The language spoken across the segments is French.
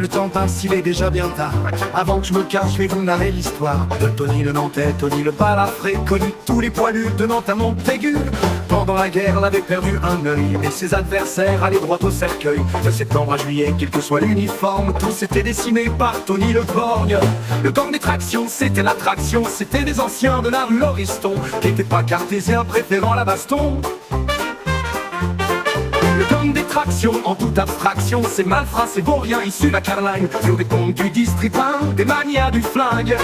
le temps passe, il est déjà bien tard. Avant que je me cache, je vais vous narrer l'histoire de Tony le Nantais, Tony le balafré, connu tous les poilus de Nantes à Montaigu. Pendant la guerre, il avait perdu un œil, et ses adversaires allaient droit au cercueil. De septembre à juillet, quel que soit l'uniforme, tous étaient dessinés par Tony le borgne. Le gang des tractions, c'était l'attraction, c'était des anciens de la rue Lauriston, qui n'étaient pas cartésiens, préférant la baston. Le gang des tractions, en toute abstraction, c'est malfrats, c'est vauriens issus de la Caroline, sur des comptes du district 1, des manias du flingue.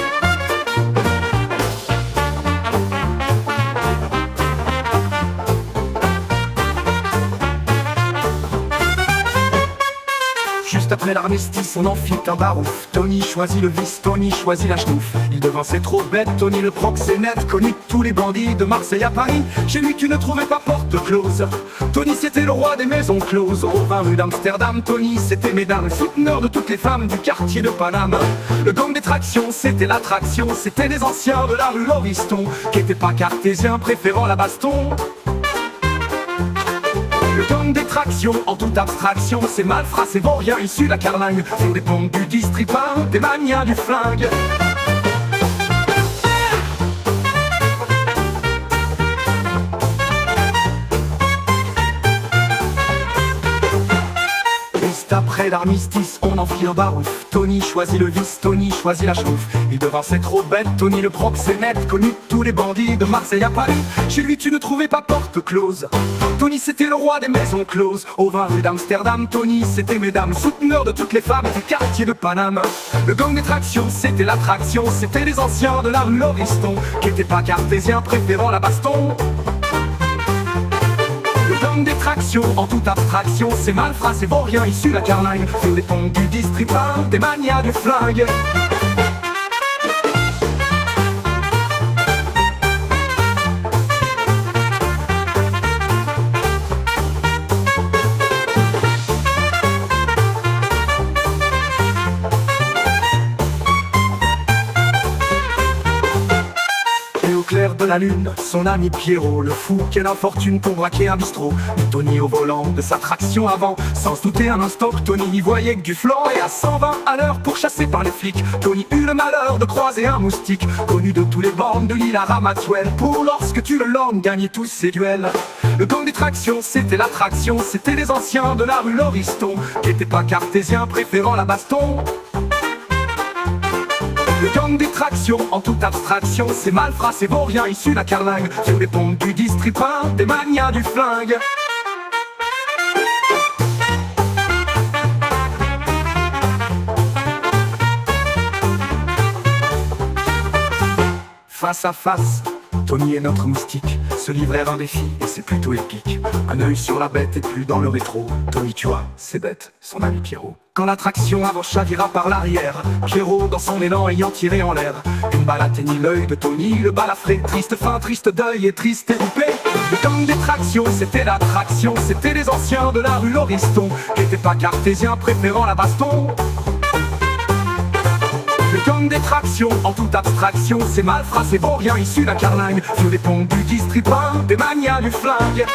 Juste après l'armistice, on en fit un barouf. Tony choisit le vice, Tony choisit la chenouf. Il devançait trop bête, Tony le proxénète, connu de tous les bandits de Marseille à Paris. Chez lui tu ne trouvais pas porte close. Tony c'était le roi des maisons closes. Au 20 rue d'Amsterdam, Tony c'était mesdames, souteneur de toutes les femmes du quartier de Paname. Le gang des tractions, c'était l'attraction, c'était les anciens de la rue Lauriston, qui n'étaient pas cartésiens, préférant la baston. Le gang des tractions, en toute abstraction, c'est malfrats, c'est vauriens issus de la Caroline, sur des ponts du district 1, des manias du flingue. Juste après l'armistice, on en fit un barouf. Tony choisit le vice, Tony choisit la chouffe. Il devançait trop bête, Tony le proxénète, connu de tous les bandits de Marseille à Paris. Chez lui tu ne trouvais pas porte close. Tony c'était le roi des maisons closes. Au 20 rue d'Amsterdam, Tony c'était mesdames, souteneur de toutes les femmes du quartier de Paname. Le gang des tractions, c'était l'attraction, c'était les anciens de la rue Lauriston, qui n'étaient pas cartésiens, préférant la baston. Le gang des tractions, en toute abstraction, c'est malfrats, c'est vauriens issus de la Caroline, sur les ponts du district 1, des manias du flingue. Au clair de la lune, son ami Pierrot, le fou, quelle infortune pour braquer un bistrot. Tony au volant de sa traction avant, sans se douter un instant que Tony n'y voyait que du flanc. Et à 120 à l'heure pourchassé par les flics, Tony eut le malheur de croiser un moustique, connu de tous les bornes de l'île à Ramatuelle, pour lorsque tu le lornes, gagner tous ses duels. Le gang des tractions, c'était l'attraction, c'était les anciens de la rue Lauriston, qui n'étaient pas cartésiens, préférant la baston. Le gang des tractions, en toute abstraction, c'est malfrats, c'est vauriens issus de la Caroline, sur les ponts du district 1, des manias du flingue. Face à face, Tony est notre moustique, se livrèrent un défi et c'est plutôt épique. Un œil sur la bête et plus dans le rétro, Tony tua, c'est bête, son ami Pierrot. Quand l'attraction avant chavira par l'arrière, Pierrot dans son élan ayant tiré en l'air, une balle atteignit l'œil de Tony le balafré. Triste fin, triste deuil et triste épopée. Le gang des tractions, c'était l'attraction, c'était les anciens de la rue Lauriston, qui n'étaient pas cartésiens, préférant la baston. Le gang des tractions, en toute abstraction, c'est malfrats, c'est vauriens issus de la Caroline, sur les ponts du district 1, des manias du flingue.